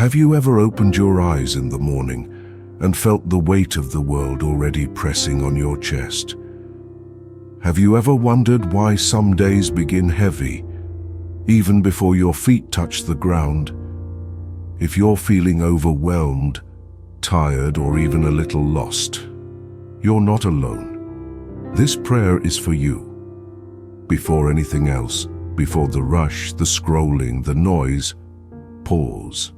Have you ever opened your eyes in the morning and felt the weight of the world already pressing on your chest? Have you ever wondered why some days begin heavy, even before your feet touch the ground? If you're feeling overwhelmed, tired, or even a little lost, you're not alone. This prayer is for you. Before anything else, before the rush, the scrolling, the noise, pause.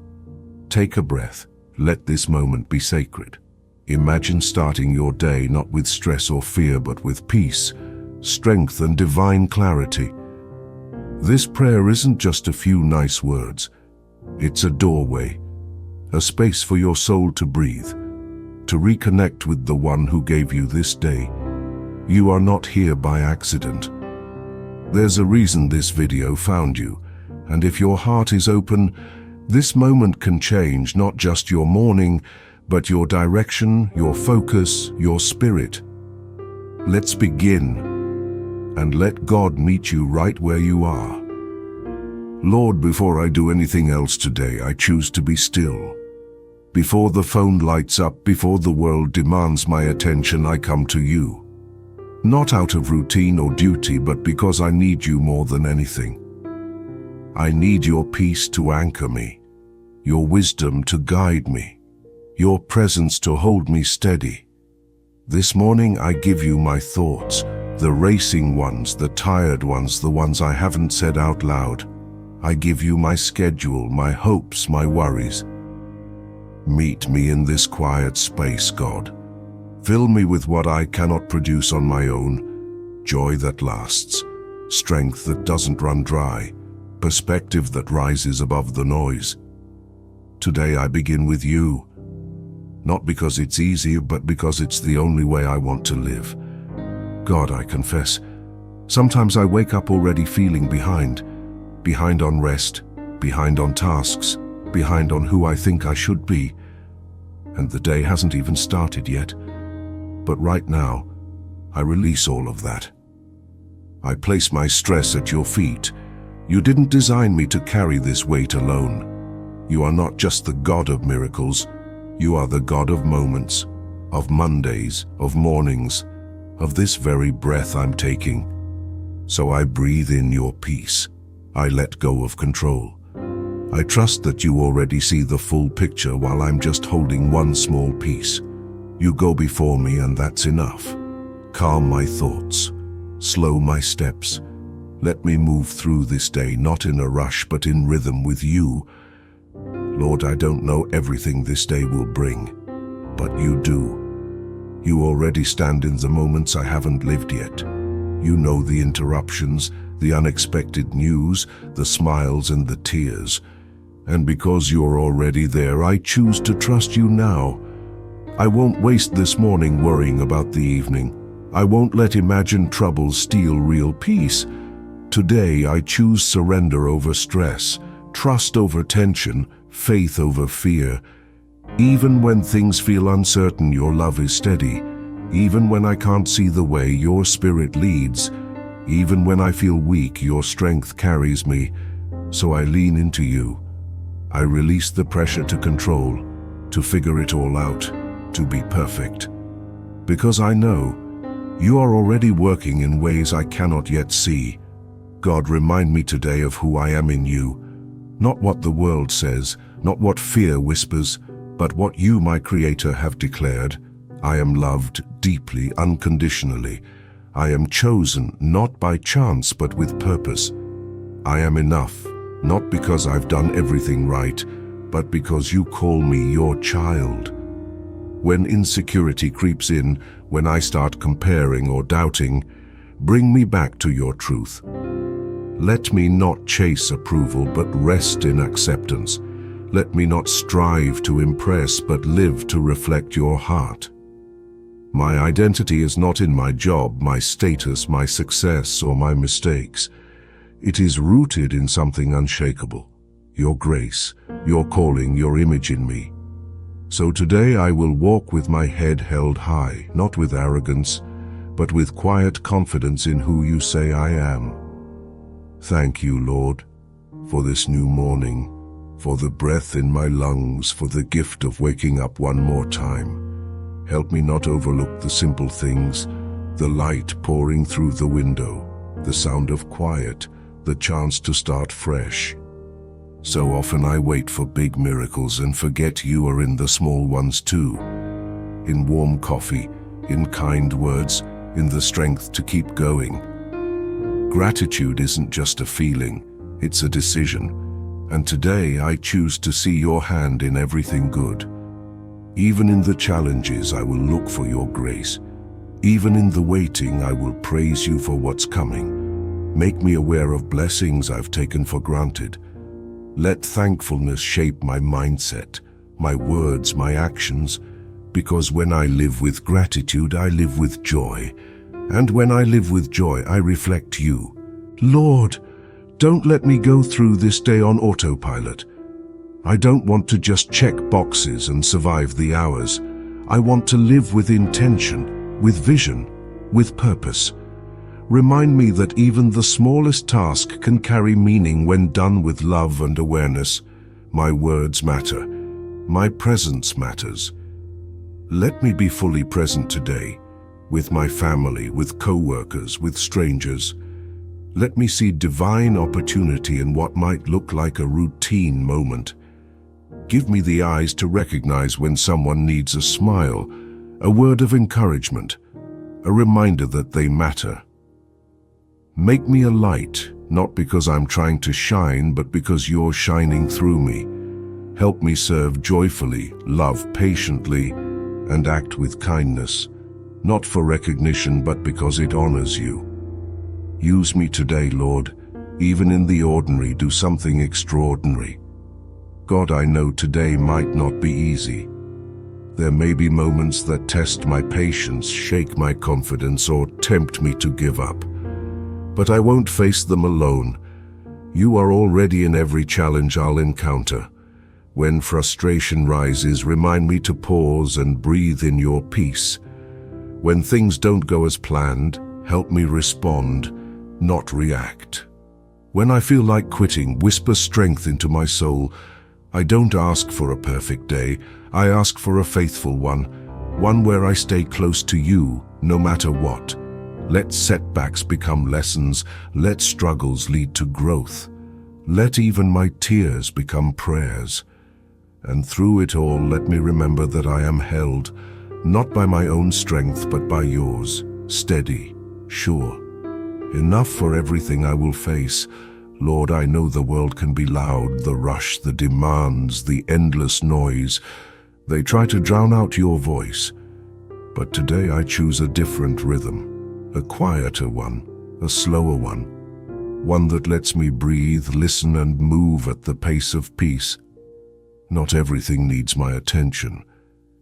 Take a breath. Let this moment be sacred. Imagine starting your day not with stress or fear, but with peace, strength, and divine clarity. This prayer isn't just a few nice words. It's a doorway, a space for your soul to breathe, to reconnect with the one who gave you this day. You are not here by accident. There's a reason this video found you, and if your heart is open, this moment can change not just your morning, but your direction, your focus, your spirit. Let's begin, and let God meet you right where you are. Lord, before I do anything else today, I choose to be still. Before the phone lights up, before the world demands my attention, I come to you. Not out of routine or duty, but because I need you more than anything. I need your peace to anchor me, your wisdom to guide me, your presence to hold me steady. This morning I give you my thoughts, the racing ones, the tired ones, the ones I haven't said out loud. I give you my schedule, my hopes, my worries. Meet me in this quiet space, God. Fill me with what I cannot produce on my own, joy that lasts, strength that doesn't run dry, perspective that rises above the noise. Today I begin with you, not because it's easy, but because it's the only way I want to live. God, I confess, sometimes I wake up already feeling behind on rest, behind on tasks, behind on who I think I should be, and the day hasn't even started yet. But right now, I release all of that. I place my stress at your feet. You didn't design me to carry this weight alone. You are not just the God of miracles. You are the God of moments, of Mondays, of mornings, of this very breath I'm taking. So I breathe in your peace. I let go of control. I trust that you already see the full picture while I'm just holding one small piece. You go before me, and that's enough. Calm my thoughts, slow my steps. Let me move through this day, not in a rush, but in rhythm with you. Lord, I don't know everything this day will bring, but you do. You already stand in the moments I haven't lived yet. You know the interruptions, the unexpected news, the smiles and the tears. And because you're already there, I choose to trust you now. I won't waste this morning worrying about the evening. I won't let imagined troubles steal real peace. Today I choose surrender over stress, trust over tension, faith over fear. Even when things feel uncertain, your love is steady. Even when I can't see the way, your spirit leads. Even when I feel weak, your strength carries me. So I lean into you. I release the pressure to control, to figure it all out, to be perfect. Because I know you are already working in ways I cannot yet see. God, remind me today of who I am in you. Not what the world says, not what fear whispers, but what you, my Creator, have declared. I am loved deeply, unconditionally. I am chosen, not by chance, but with purpose. I am enough, not because I've done everything right, but because you call me your child. When insecurity creeps in, when I start comparing or doubting, bring me back to your truth. Let me not chase approval, but rest in acceptance. Let me not strive to impress, but live to reflect your heart. My identity is not in my job, my status, my success, or my mistakes. It is rooted in something unshakable, your grace, your calling, your image in me. So today I will walk with my head held high, not with arrogance, but with quiet confidence in who you say I am. Thank you, Lord, for this new morning, for the breath in my lungs, for the gift of waking up one more time. Help me not overlook the simple things, the light pouring through the window, the sound of quiet, the chance to start fresh. So often I wait for big miracles and forget you are in the small ones too. In warm coffee, in kind words, in the strength to keep going. Gratitude isn't just a feeling, it's a decision. And today I choose to see your hand in everything good. Even in the challenges, I will look for your grace. Even in the waiting, I will praise you for what's coming. Make me aware of blessings I've taken for granted. Let thankfulness shape my mindset, my words, my actions, because when I live with gratitude, I live with joy. And when I live with joy, I reflect you. Lord, don't let me go through this day on autopilot. I don't want to just check boxes and survive the hours. I want to live with intention, with vision, with purpose. Remind me that even the smallest task can carry meaning when done with love and awareness. My words matter. My presence matters. Let me be fully present today, with my family, with co-workers, with strangers. Let me see divine opportunity in what might look like a routine moment. Give me the eyes to recognize when someone needs a smile, a word of encouragement, a reminder that they matter. Make me a light, not because I'm trying to shine, but because you're shining through me. Help me serve joyfully, love patiently, and act with kindness, not for recognition, but because it honors you. Use me today, Lord. Even in the ordinary, do something extraordinary. God, I know today might not be easy. There may be moments that test my patience, shake my confidence, or tempt me to give up. But I won't face them alone. You are already in every challenge I'll encounter. When frustration rises, remind me to pause and breathe in your peace. When things don't go as planned, help me respond, not react. When I feel like quitting, whisper strength into my soul. I don't ask for a perfect day, I ask for a faithful one where I stay close to you, no matter what. Let setbacks become lessons, let struggles lead to growth. Let even my tears become prayers. And through it all, let me remember that I am held, not by my own strength, but by yours, steady, sure. Enough for everything I will face. Lord, I know the world can be loud, the rush, the demands, the endless noise. They try to drown out your voice. But today I choose a different rhythm, a quieter one, a slower one that lets me breathe, listen, and move at the pace of peace. Not everything needs my attention.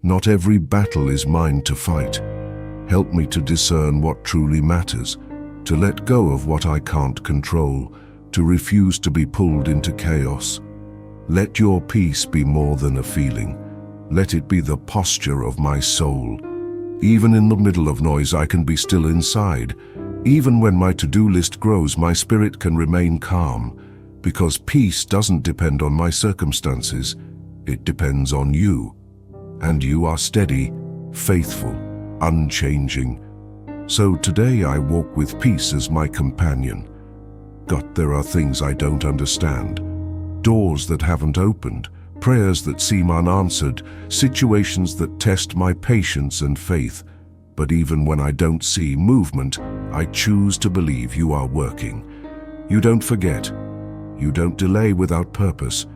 Not every battle is mine to fight. Help me to discern what truly matters, to let go of what I can't control, to refuse to be pulled into chaos. Let your peace be more than a feeling. Let it be the posture of my soul. Even in the middle of noise, I can be still inside. Even when my to-do list grows, my spirit can remain calm, because peace doesn't depend on my circumstances. It depends on you. And you are steady, faithful, unchanging. So today I walk with peace as my companion. God, there are things I don't understand. Doors that haven't opened, prayers that seem unanswered, situations that test my patience and faith. But even when I don't see movement, I choose to believe you are working. You don't forget. You don't delay without purpose.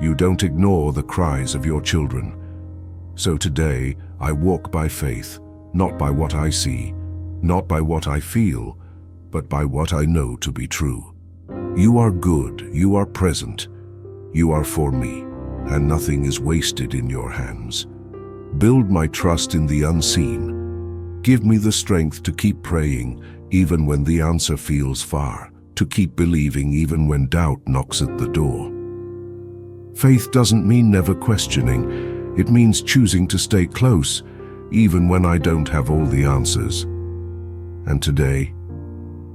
You don't ignore the cries of your children. So today, I walk by faith, not by what I see, not by what I feel, but by what I know to be true. You are good, you are present, you are for me, and nothing is wasted in your hands. Build my trust in the unseen. Give me the strength to keep praying, even when the answer feels far, to keep believing even when doubt knocks at the door. Faith doesn't mean never questioning. It means choosing to stay close, even when I don't have all the answers. And today,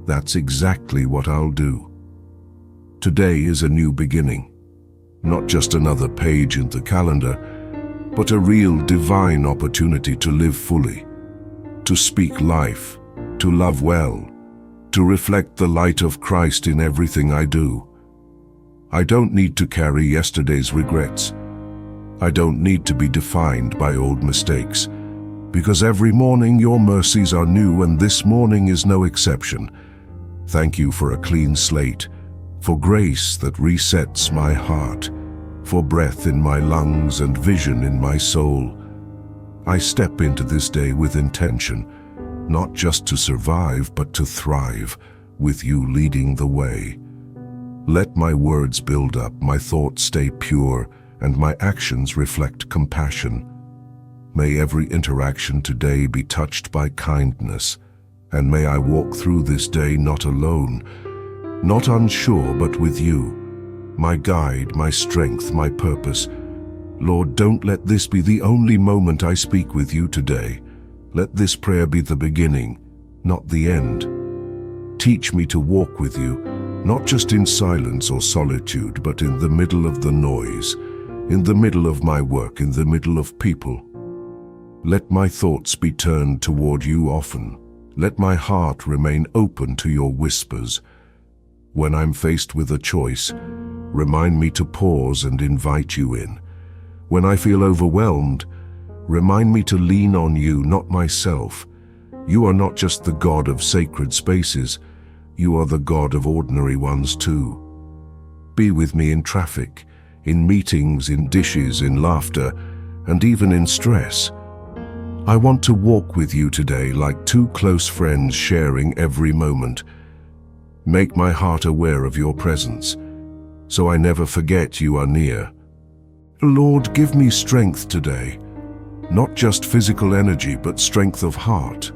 that's exactly what I'll do. Today is a new beginning. not just another page in the calendar, but a real divine opportunity to live fully, to speak life, to love well, to reflect the light of Christ in everything I do. I don't need to carry yesterday's regrets. I don't need to be defined by old mistakes, because every morning your mercies are new, and this morning is no exception. Thank you for a clean slate, for grace that resets my heart, for breath in my lungs and vision in my soul. I step into this day with intention, not just to survive, but to thrive, with you leading the way. Let my words build up, my thoughts stay pure, and my actions reflect compassion. May every interaction today be touched by kindness, and may I walk through this day not alone, not unsure, but with you, my guide, my strength, my purpose. Lord, don't let this be the only moment I speak with you today. Let this prayer be the beginning, not the end. Teach me to walk with you, not just in silence or solitude, but in the middle of the noise, in the middle of my work, in the middle of people. Let my thoughts be turned toward you often. Let my heart remain open to your whispers. When I'm faced with a choice, remind me to pause and invite you in. When I feel overwhelmed, remind me to lean on you, not myself. You are not just the God of sacred spaces, you are the God of ordinary ones too. Be with me in traffic, in meetings, in dishes, in laughter, and even in stress. I want to walk with you today like two close friends sharing every moment. Make my heart aware of your presence, so I never forget you are near. Lord, give me strength today, not just physical energy, but strength of heart.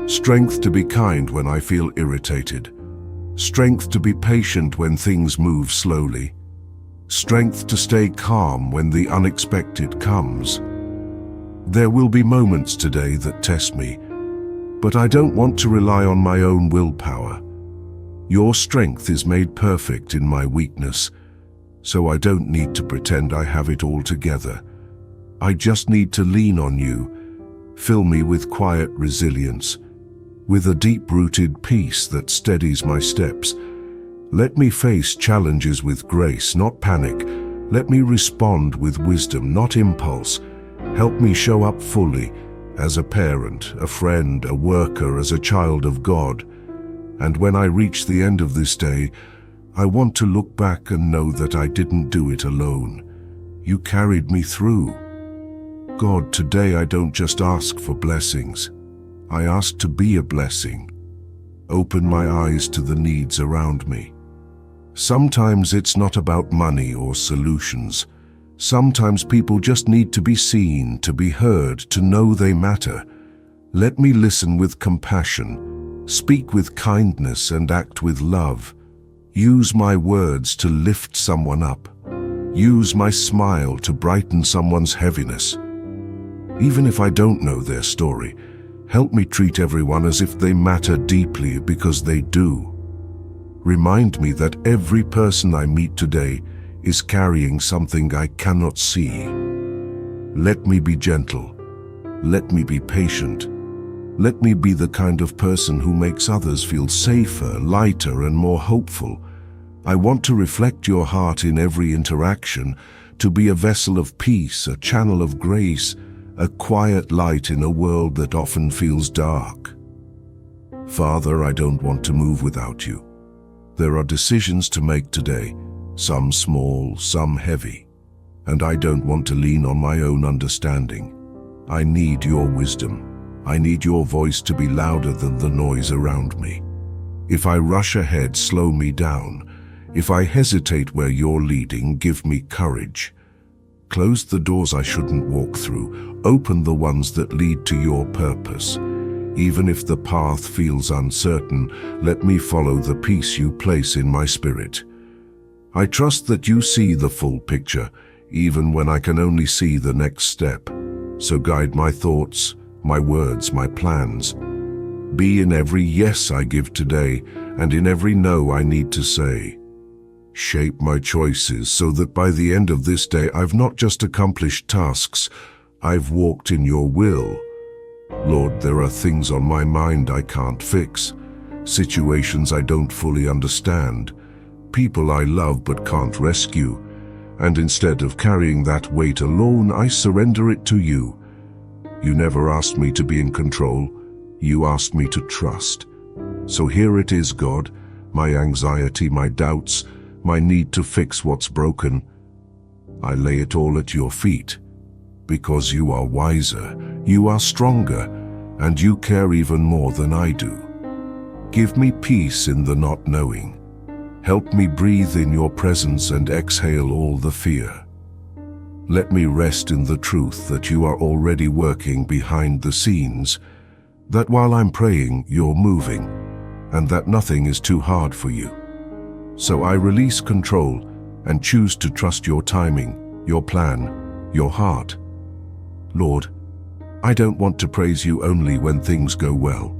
Strength to be kind when I feel irritated. Strength to be patient when things move slowly. Strength to stay calm when the unexpected comes. There will be moments today that test me, but I don't want to rely on my own willpower. Your strength is made perfect in my weakness, so I don't need to pretend I have it all together. I just need to lean on you. Fill me with quiet resilience, with a deep-rooted peace that steadies my steps. Let me face challenges with grace, not panic. Let me respond with wisdom, not impulse. Help me show up fully, as a parent, a friend, a worker, as a child of God. And when I reach the end of this day, I want to look back and know that I didn't do it alone. You carried me through. God, today I don't just ask for blessings. I ask to be a blessing. Open my eyes to the needs around me. Sometimes it's not about money or solutions. Sometimes people just need to be seen, to be heard, to know they matter. Let me listen with compassion, speak with kindness, and act with love. Use my words to lift someone up. Use my smile to brighten someone's heaviness. Even if I don't know their story, help me treat everyone as if they matter deeply, because they do. Remind me that every person I meet today is carrying something I cannot see. Let me be gentle. Let me be patient. Let me be the kind of person who makes others feel safer, lighter, and more hopeful. I want to reflect your heart in every interaction, to be a vessel of peace, a channel of grace, a quiet light in a world that often feels dark. Father, I don't want to move without you. There are decisions to make today, some small, some heavy, and I don't want to lean on my own understanding. I need your wisdom. I need your voice to be louder than the noise around me. If I rush ahead, slow me down. If I hesitate where you're leading, give me courage. Close the doors I shouldn't walk through. Open the ones that lead to your purpose. Even if the path feels uncertain, let me follow the peace you place in my spirit. I trust that you see the full picture, even when I can only see the next step. So guide my thoughts, my words, my plans. Be in every yes I give today, and in every no I need to say. Shape my choices so that by the end of this day I've not just accomplished tasks, I've walked in your will. Lord, there are things on my mind I can't fix, situations I don't fully understand, people I love but can't rescue, and instead of carrying that weight alone, I surrender it to you. You never asked me to be in control, you asked me to trust. So here it is, God, my anxiety, my doubts, my need to fix what's broken. I lay it all at your feet, because you are wiser, you are stronger, and you care even more than I do. Give me peace in the not knowing. Help me breathe in your presence and exhale all the fear. Let me rest in the truth that you are already working behind the scenes, that while I'm praying, you're moving, and that nothing is too hard for you. So I release control and choose to trust your timing, your plan, your heart. Lord, I don't want to praise you only when things go well.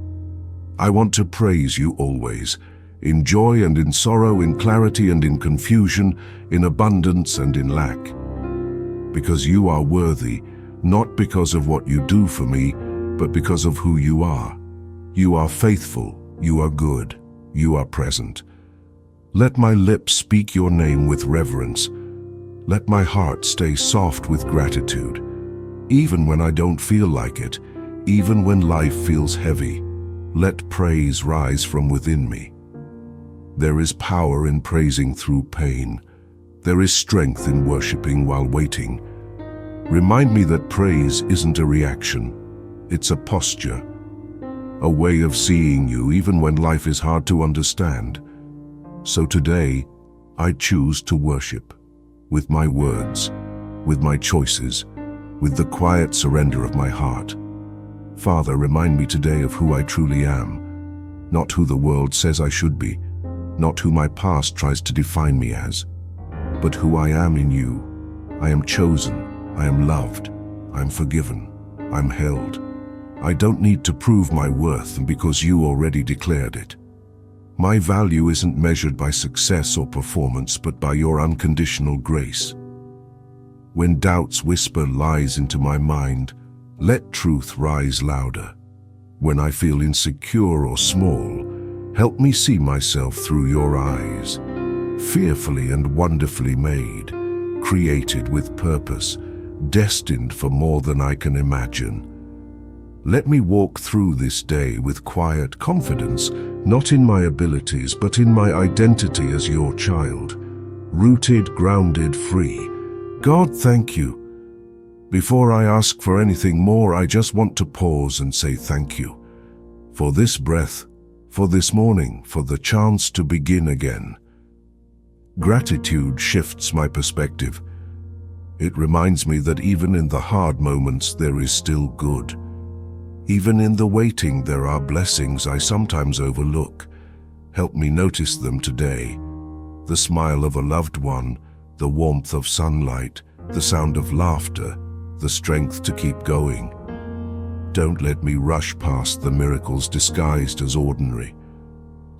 I want to praise you always, in joy and in sorrow, in clarity and in confusion, in abundance and in lack. Because you are worthy, not because of what you do for me, but because of who you are. You are faithful, you are good, you are present. Let my lips speak your name with reverence. Let my heart stay soft with gratitude. Even when I don't feel like it, even when life feels heavy, let praise rise from within me. There is power in praising through pain. There is strength in worshiping while waiting. Remind me that praise isn't a reaction, it's a posture, a way of seeing you even when life is hard to understand. So today, I choose to worship, with my words, with my choices, with the quiet surrender of my heart. Father, remind me today of who I truly am, not who the world says I should be, not who my past tries to define me as, but who I am in you. I am chosen, I am loved, I am forgiven, I'm held. I don't need to prove my worth because you already declared it. My value isn't measured by success or performance, but by your unconditional grace. When doubts whisper lies into my mind, let truth rise louder. When I feel insecure or small, help me see myself through your eyes. Fearfully and wonderfully made, created with purpose, destined for more than I can imagine. Let me walk through this day with quiet confidence, not in my abilities, but in my identity as your child. Rooted, grounded, free. God, thank you. Before I ask for anything more, I just want to pause and say thank you. For this breath, for this morning, for the chance to begin again. Gratitude shifts my perspective. It reminds me that even in the hard moments there is still good. Even in the waiting there are blessings I sometimes overlook. Help me notice them today. The smile of a loved one, the warmth of sunlight, the sound of laughter, the strength to keep going. Don't let me rush past the miracles disguised as ordinary.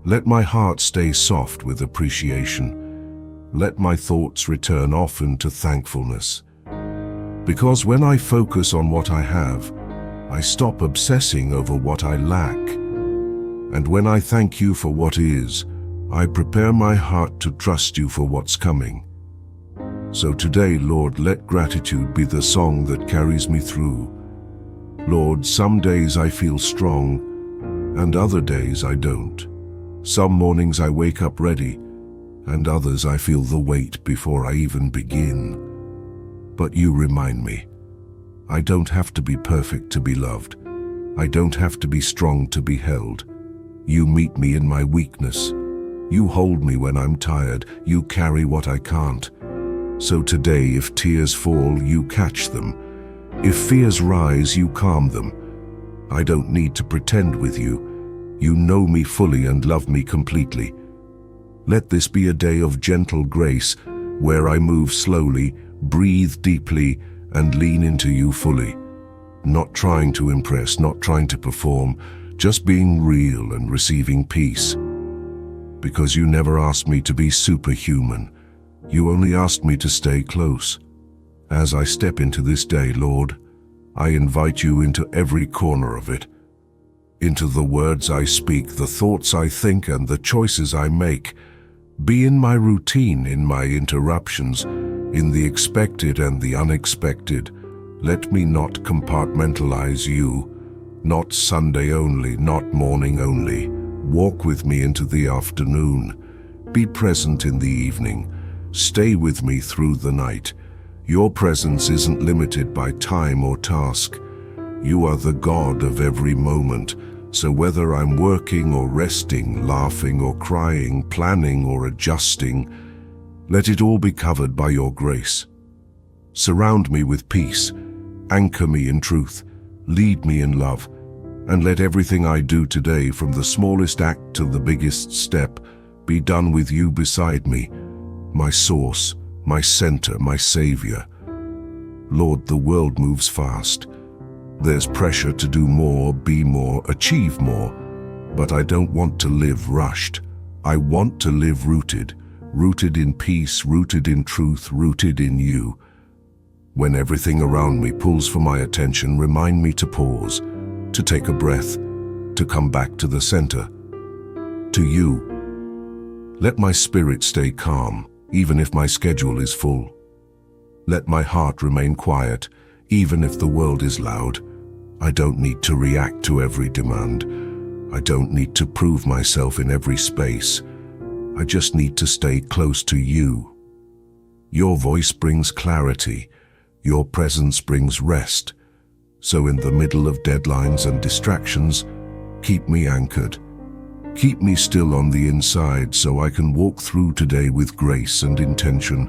Let my heart stay soft with appreciation. Let my thoughts return often to thankfulness. Because when I focus on what I have, I stop obsessing over what I lack. And when I thank you for what is, I prepare my heart to trust you for what's coming. So today, Lord, let gratitude be the song that carries me through. Lord, some days I feel strong, and other days I don't. Some mornings I wake up ready, and others I feel the weight before I even begin. But you remind me, I don't have to be perfect to be loved. I don't have to be strong to be held. You meet me in my weakness. You hold me when I'm tired. You carry what I can't. So today, if tears fall, you catch them. If fears rise, you calm them. I don't need to pretend with you. You know me fully and love me completely. Let this be a day of gentle grace, where I move slowly, breathe deeply, and lean into you fully. Not trying to impress, not trying to perform, just being real and receiving peace. because you never asked me to be superhuman. You only asked me to stay close. As I step into this day, Lord, I invite you into every corner of it, into the words I speak, the thoughts I think, and the choices I make. Be in my routine, in my interruptions, in the expected and the unexpected. Let me not compartmentalize you, not Sunday only, not morning only. Walk with me into the afternoon. Be present in the evening. Stay with me through the night. Your presence isn't limited by time or task. You are the God of every moment. So whether I'm working or resting, laughing or crying, planning or adjusting, let it all be covered by your grace. Surround me with peace, anchor me in truth, lead me in love, and let everything I do today, from the smallest act to the biggest step, be done with you beside me, my source, my center, my savior. Lord, the world moves fast. There's pressure to do more, be more, achieve more. But I don't want to live rushed. I want to live rooted, rooted in peace, rooted in truth, rooted in you. When everything around me pulls for my attention, remind me to pause, to take a breath, to come back to the center, to you. Let my spirit stay calm, even if my schedule is full. Let my heart remain quiet, even if the world is loud. I don't need to react to every demand. I don't need to prove myself in every space. I just need to stay close to you. Your voice brings clarity. Your presence brings rest. So in the middle of deadlines and distractions, keep me anchored. Keep me still on the inside so I can walk through today with grace and intention.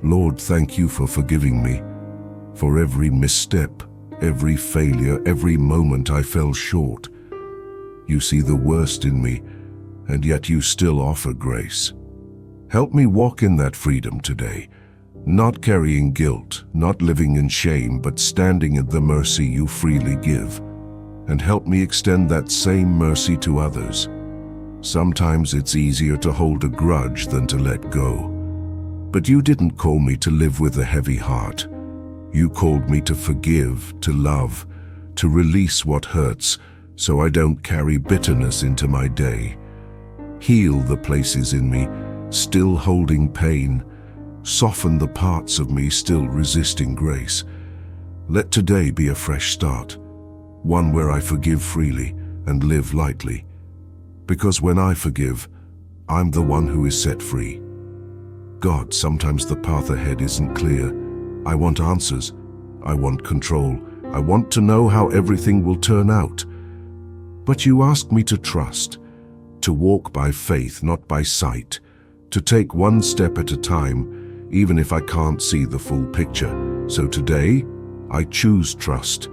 Lord, thank you for forgiving me, for every misstep, every failure, every moment I fell short. You see the worst in me, and yet you still offer grace. Help me walk in that freedom today, not carrying guilt, not living in shame, but standing in the mercy you freely give. And help me extend that same mercy to others. Sometimes it's easier to hold a grudge than to let go. But you didn't call me to live with a heavy heart. You called me to forgive, to love, to release what hurts, so I don't carry bitterness into my day. Heal the places in me still holding pain. Soften the parts of me still resisting grace. Let today be a fresh start, one where I forgive freely and live lightly. Because when I forgive, I'm the one who is set free. God, sometimes the path ahead isn't clear. I want answers. I want control. I want to know how everything will turn out. But you ask me to trust, to walk by faith, not by sight, to take one step at a time, even if I can't see the full picture. So today, I choose trust,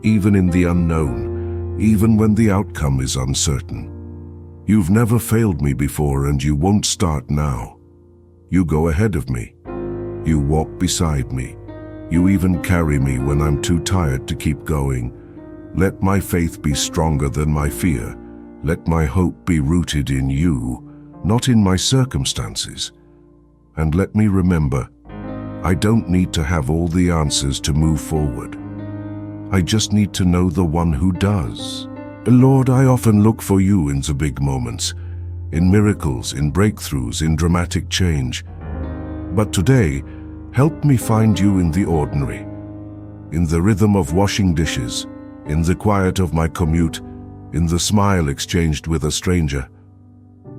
even in the unknown, even when the outcome is uncertain. You've never failed me before, and you won't start now. You go ahead of me. You walk beside me. You even carry me when I'm too tired to keep going. Let my faith be stronger than my fear. Let my hope be rooted in you, not in my circumstances. And let me remember, I don't need to have all the answers to move forward. I just need to know the one who does. Lord, I often look for you in the big moments, in miracles, in breakthroughs, in dramatic change. But today, help me find you in the ordinary, in the rhythm of washing dishes, in the quiet of my commute, in the smile exchanged with a stranger.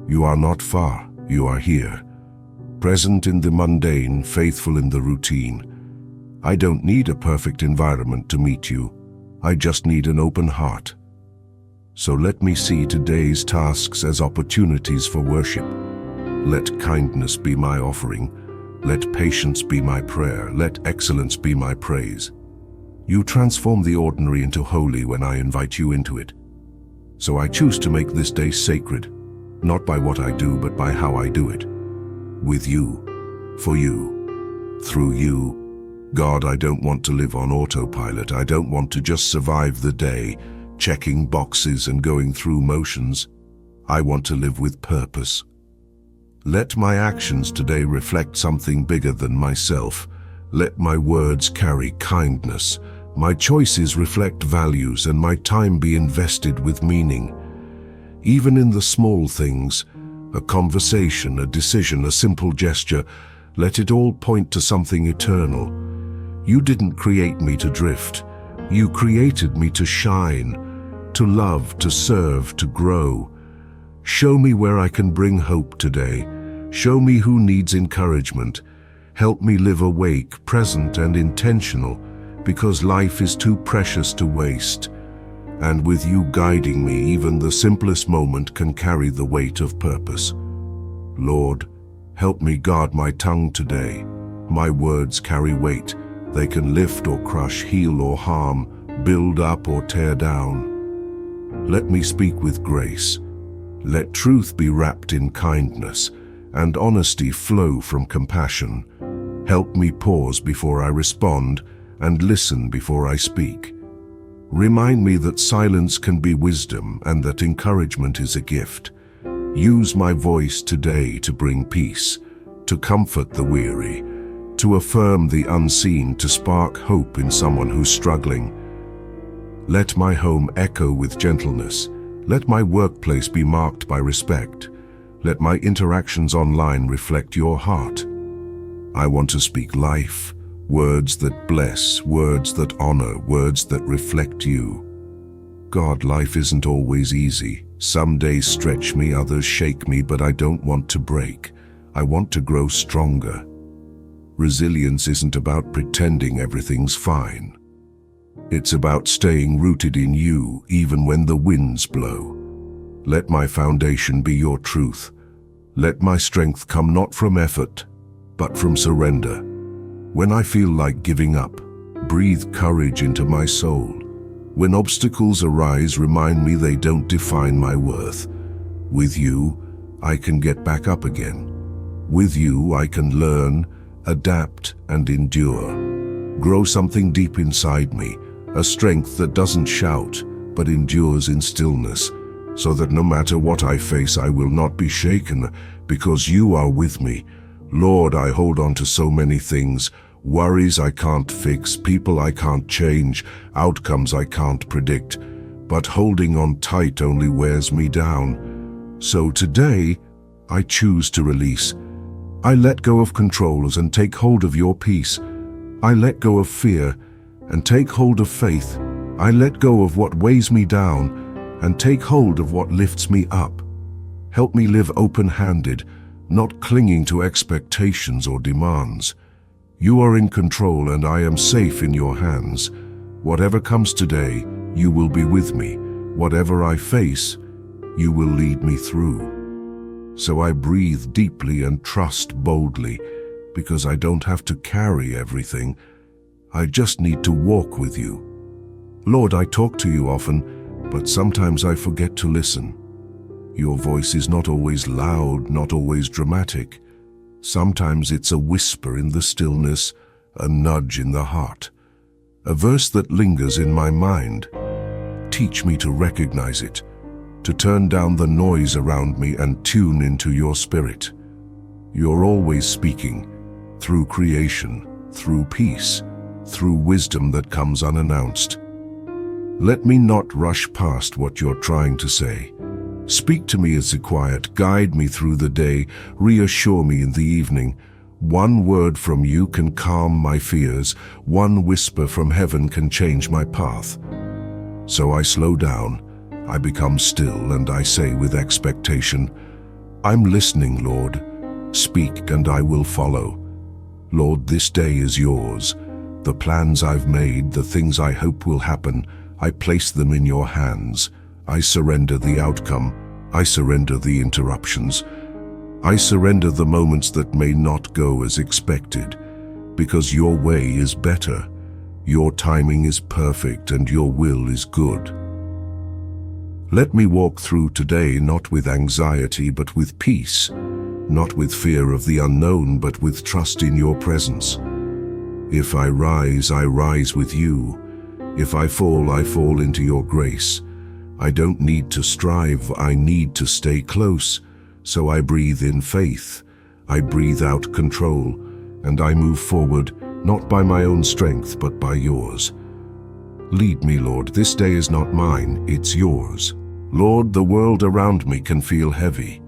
You are not far, you are here, present in the mundane, faithful in the routine. I don't need a perfect environment to meet you. I just need an open heart. So let me see today's tasks as opportunities for worship. Let kindness be my offering. Let patience be my prayer. Let excellence be my praise. You transform the ordinary into holy when I invite you into it. So I choose to make this day sacred, not by what I do, but by how I do it. With you, for you, through you. God, I don't want to live on autopilot. I don't want to just survive the day, checking boxes and going through motions. I want to live with purpose. Let my actions today reflect something bigger than myself. Let my words carry kindness. My choices reflect values, and my time be invested with meaning. Even in the small things, a conversation, a decision, a simple gesture, let it all point to something eternal. You didn't create me to drift. You created me to shine, to love, to serve, to grow. Show me where I can bring hope today. Show me who needs encouragement. Help me live awake, present, and intentional, because life is too precious to waste. And with you guiding me, even the simplest moment can carry the weight of purpose. Lord, help me guard my tongue today. My words carry weight. They can lift or crush, heal or harm, build up or tear down. Let me speak with grace. Let truth be wrapped in kindness, and honesty flow from compassion. Help me pause before I respond, and listen before I speak. Remind me that silence can be wisdom, and that encouragement is a gift. Use my voice today to bring peace, to comfort the weary, to affirm the unseen, to spark hope in someone who's struggling. Let my home echo with gentleness. Let my workplace be marked by respect. Let my interactions online reflect your heart. I want to speak life, words that bless, words that honor, words that reflect you. God, life isn't always easy. Some days stretch me, others shake me, but I don't want to break. I want to grow stronger. Resilience isn't about pretending everything's fine. It's about staying rooted in you, even when the winds blow. Let my foundation be your truth. Let my strength come not from effort, but from surrender. When I feel like giving up, breathe courage into my soul. When obstacles arise, remind me they don't define my worth. With you, I can get back up again. With you, I can learn, adapt, and endure. Grow something deep inside me, a strength that doesn't shout, but endures in stillness, so that no matter what I face, I will not be shaken, because you are with me. Lord, I hold on to so many things, worries I can't fix, people I can't change, outcomes I can't predict, but holding on tight only wears me down. So today, I choose to release. I let go of controls and take hold of your peace. I let go of fear and take hold of faith. I let go of what weighs me down and take hold of what lifts me up. Help me live open-handed, not clinging to expectations or demands. You are in control, and I am safe in your hands. Whatever comes today, you will be with me. Whatever I face, you will lead me through. So I breathe deeply and trust boldly, because I don't have to carry everything. I just need to walk with you. Lord, I talk to you often, but sometimes I forget to listen. Your voice is not always loud, not always dramatic. Sometimes it's a whisper in the stillness, a nudge in the heart, a verse that lingers in my mind. Teach me to recognize it, to turn down the noise around me and tune into your spirit. You're always speaking, through creation, through peace, through wisdom that comes unannounced. Let me not rush past what you're trying to say. Speak to me as a quiet, guide me through the day, reassure me in the evening. One word from you can calm my fears. One whisper from heaven can change my path. So I slow down, I become still, and I say with expectation, I'm listening, Lord. Speak and I will follow. Lord, this day is yours. The plans I've made, the things I hope will happen, I place them in your hands. I surrender the outcome. I surrender the interruptions. I surrender the moments that may not go as expected, because your way is better. Your timing is perfect and your will is good. Let me walk through today not with anxiety but with peace, not with fear of the unknown but with trust in your presence. If I rise with you. If I fall into your grace. I don't need to strive, I need to stay close. So I breathe in faith, I breathe out control, and I move forward, not by my own strength, but by yours. Lead me, Lord, this day is not mine, it's yours. Lord, the world around me can feel heavy.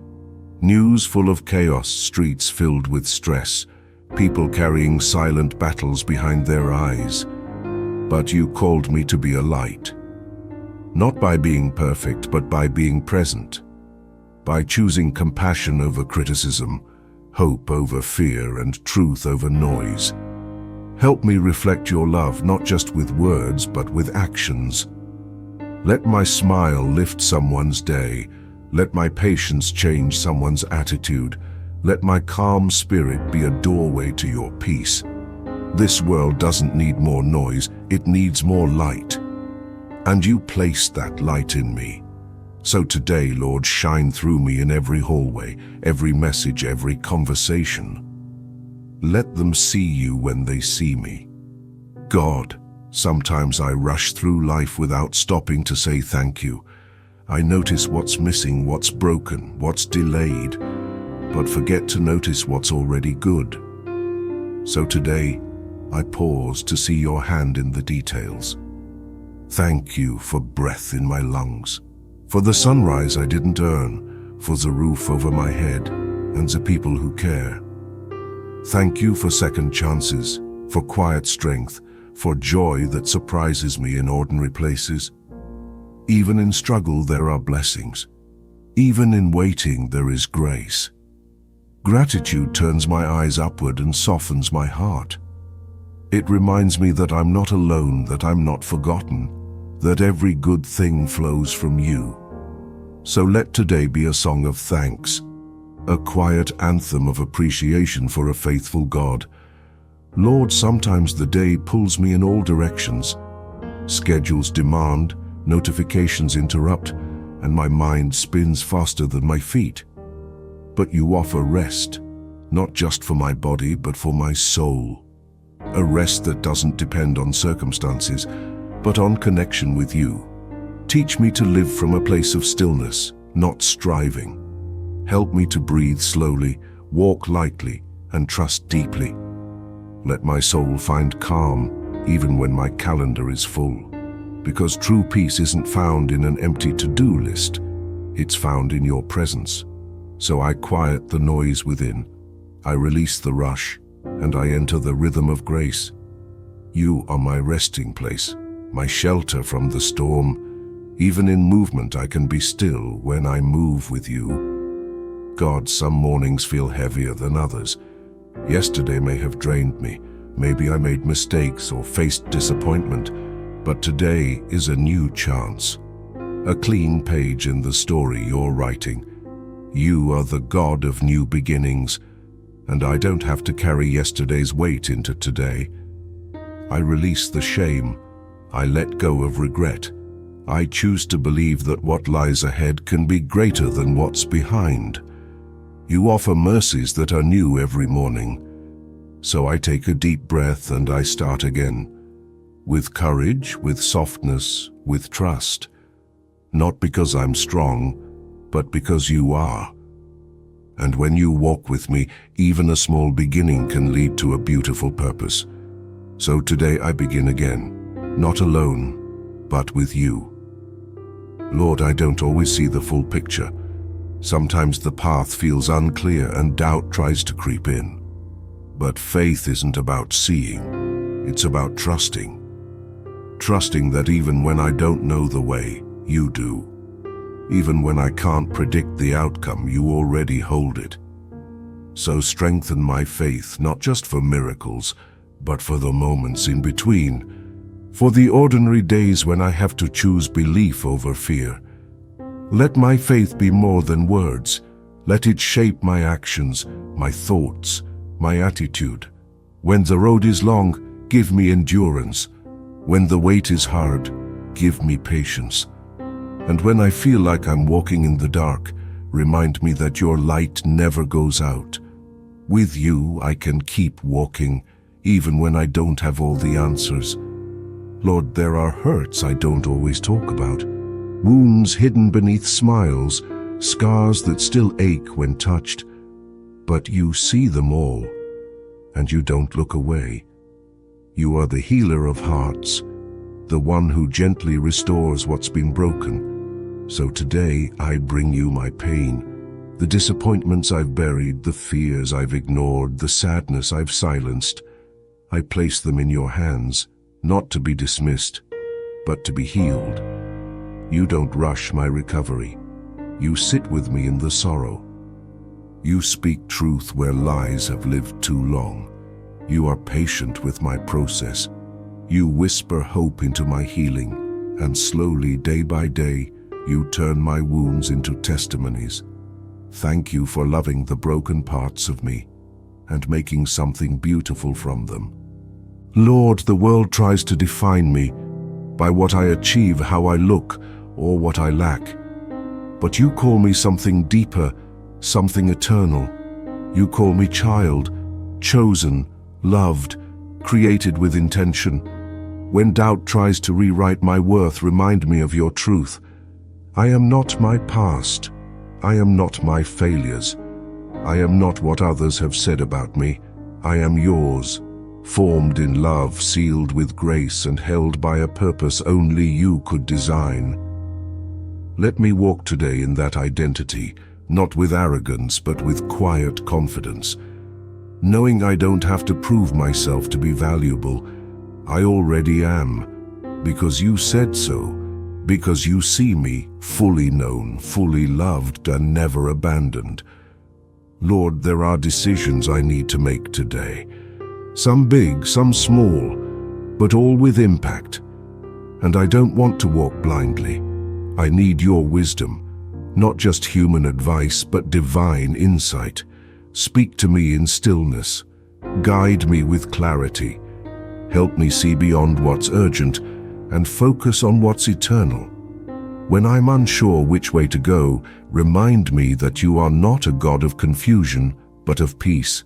News full of chaos, streets filled with stress, people carrying silent battles behind their eyes. But you called me to be a light. Not by being perfect, but by being present. By choosing compassion over criticism, hope over fear, and truth over noise. Help me reflect your love, not just with words, but with actions. Let my smile lift someone's day. Let my patience change someone's attitude. Let my calm spirit be a doorway to your peace. This world doesn't need more noise, it needs more light. And you placed that light in me. So today, Lord, shine through me in every hallway, every message, every conversation. Let them see you when they see me. God, sometimes I rush through life without stopping to say thank you. I notice what's missing, what's broken, what's delayed, but forget to notice what's already good. So today, I pause to see your hand in the details. Thank you for breath in my lungs, for the sunrise I didn't earn, for the roof over my head, and the people who care. Thank you for second chances, for quiet strength, for joy that surprises me in ordinary places. Even in struggle there are blessings. Even in waiting there is grace. Gratitude turns my eyes upward and softens my heart. It reminds me that I'm not alone, that I'm not forgotten, that every good thing flows from you. So let today be a song of thanks, a quiet anthem of appreciation for a faithful God. Lord, sometimes the day pulls me in all directions. Schedules demand, notifications interrupt, and my mind spins faster than my feet. But you offer rest, not just for my body, but for my soul. A rest that doesn't depend on circumstances, but on connection with you. Teach me to live from a place of stillness, not striving. Help me to breathe slowly, walk lightly, and trust deeply. Let my soul find calm, even when my calendar is full. Because true peace isn't found in an empty to-do list. It's found in your presence. So I quiet the noise within. I release the rush, and I enter the rhythm of grace. You are my resting place, my shelter from the storm. Even in movement I can be still when I move with you. God, some mornings feel heavier than others. Yesterday may have drained me. Maybe I made mistakes or faced disappointment. But today is a new chance. A clean page in the story you're writing. You are the God of new beginnings, and I don't have to carry yesterday's weight into today. I release the shame. I let go of regret. I choose to believe that what lies ahead can be greater than what's behind. You offer mercies that are new every morning. So I take a deep breath and I start again. With courage, with softness, with trust. Not because I'm strong, but because you are. And when you walk with me, even a small beginning can lead to a beautiful purpose. So today I begin again, not alone, but with you. Lord, I don't always see the full picture. Sometimes the path feels unclear and doubt tries to creep in. But faith isn't about seeing, it's about trusting. Trusting that even when I don't know the way, you do. Even when I can't predict the outcome, you already hold it. So strengthen my faith, not just for miracles, but for the moments in between, for the ordinary days when I have to choose belief over fear. Let my faith be more than words. Let it shape my actions, my thoughts, my attitude. When the road is long, give me endurance. When the weight is hard, give me patience. And when I feel like I'm walking in the dark, remind me that your light never goes out. With you, I can keep walking, even when I don't have all the answers. Lord, there are hurts I don't always talk about. wounds hidden beneath smiles, scars that still ache when touched. But you see them all, and you don't look away. You are the healer of hearts, the one who gently restores what's been broken. So today I bring you my pain, the disappointments I've buried, the fears I've ignored, the sadness I've silenced. I place them in your hands, not to be dismissed, but to be healed. You don't rush my recovery. You sit with me in the sorrow. You speak truth where lies have lived too long. You are patient with my process. You whisper hope into my healing, and slowly, day by day, you turn my wounds into testimonies. Thank you for loving the broken parts of me and making something beautiful from them. Lord, the world tries to define me by what I achieve, how I look, or what I lack. But you call me something deeper, something eternal. You call me child, chosen, loved, created with intention. When doubt tries to rewrite my worth, remind me of your truth. I am not my past. I am not my failures. I am not what others have said about me. I am yours, formed in love, sealed with grace, and held by a purpose only you could design. Let me walk today in that identity, not with arrogance, but with quiet confidence. Knowing I don't have to prove myself to be valuable, I already am, because you said so, because you see me fully known, fully loved, and never abandoned. Lord, there are decisions I need to make today. Some big, some small, but all with impact. And I don't want to walk blindly. I need your wisdom, not just human advice, but divine insight. Speak to me in stillness. Guide me with clarity. Help me see beyond what's urgent and focus on what's eternal. When I'm unsure which way to go, remind me that you are not a God of confusion, but of peace.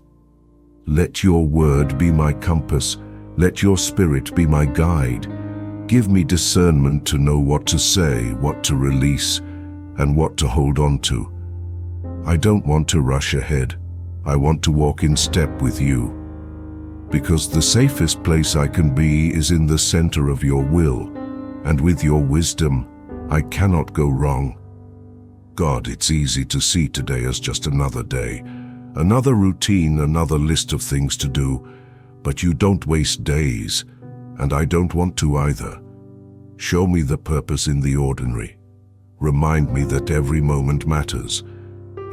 Let your word be my compass. Let your spirit be my guide. Give me discernment to know what to say, what to release, and what to hold on to. I don't want to rush ahead. I want to walk in step with you. Because the safest place I can be is in the center of your will, and with your wisdom, I cannot go wrong. God, it's easy to see today as just another day, another routine, another list of things to do, but you don't waste days, and I don't want to either. Show me the purpose in the ordinary. Remind me that every moment matters.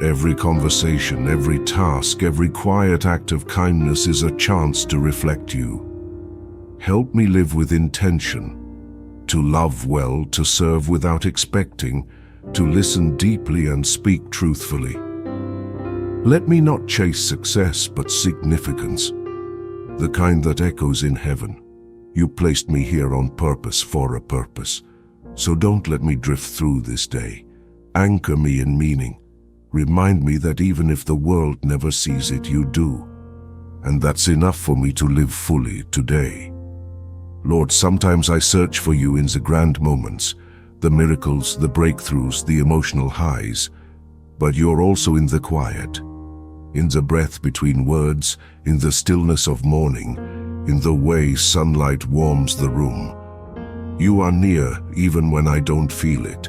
Every conversation, every task, every quiet act of kindness is a chance to reflect you. Help me live with intention, to love well, to serve without expecting, to listen deeply and speak truthfully. Let me not chase success, but significance, the kind that echoes in heaven. You placed me here on purpose, for a purpose. So don't let me drift through this day. Anchor me in meaning. Remind me that even if the world never sees it, you do. And that's enough for me to live fully today. Lord, sometimes I search for you in the grand moments, the miracles, the breakthroughs, the emotional highs. But you're also in the quiet, in the breath between words, in the stillness of morning, in the way sunlight warms the room. You are near even when I don't feel it.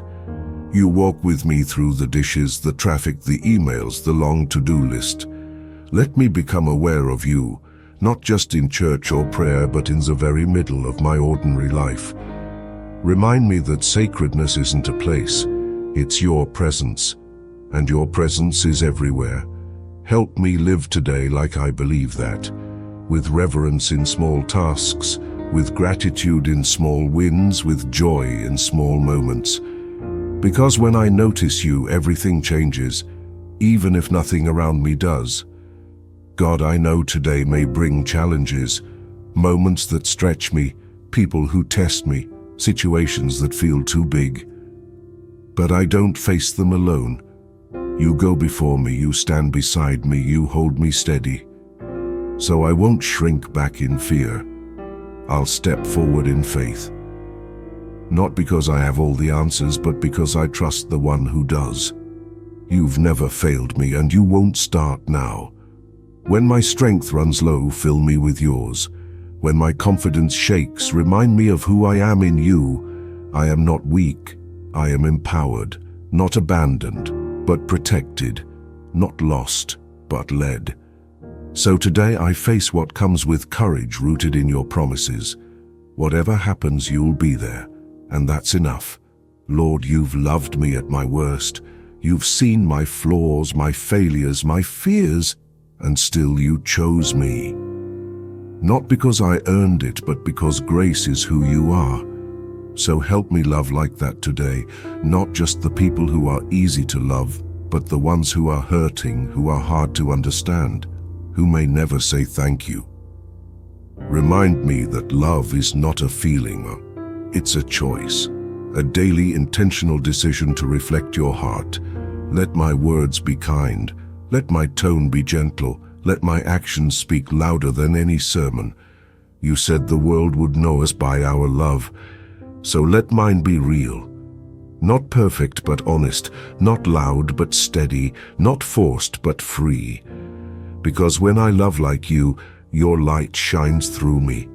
You walk with me through the dishes, the traffic, the emails, the long to-do list. Let me become aware of you, not just in church or prayer, but in the very middle of my ordinary life. Remind me that sacredness isn't a place, it's your presence, and your presence is everywhere. Help me live today like I believe that, with reverence in small tasks, with gratitude in small wins, with joy in small moments. Because when I notice you, everything changes, even if nothing around me does. God, I know today may bring challenges, moments that stretch me, people who test me, situations that feel too big. But I don't face them alone. You go before me, you stand beside me, you hold me steady. So I won't shrink back in fear. I'll step forward in faith. not because I have all the answers, but because I trust the one who does. You've never failed me, and you won't start now. When my strength runs low, fill me with yours. When my confidence shakes, remind me of who I am in you. I am not weak, I am empowered, not abandoned, but protected, not lost, but led. So today I face what comes with courage rooted in your promises. Whatever happens, you'll be there, and that's enough. Lord, you've loved me at my worst. You've seen my flaws, my failures, my fears, and still you chose me. Not because I earned it, but because grace is who you are. So help me love like that today, not just the people who are easy to love, but the ones who are hurting, who are hard to understand, who may never say thank you. Remind me that love is not a feeling, it's a choice, a daily intentional decision to reflect your heart. Let my words be kind, let my tone be gentle, let my actions speak louder than any sermon. You said the world would know us by our love, so let mine be real. Not perfect but honest, not loud but steady, not forced but free. Because when I love like you, your light shines through me,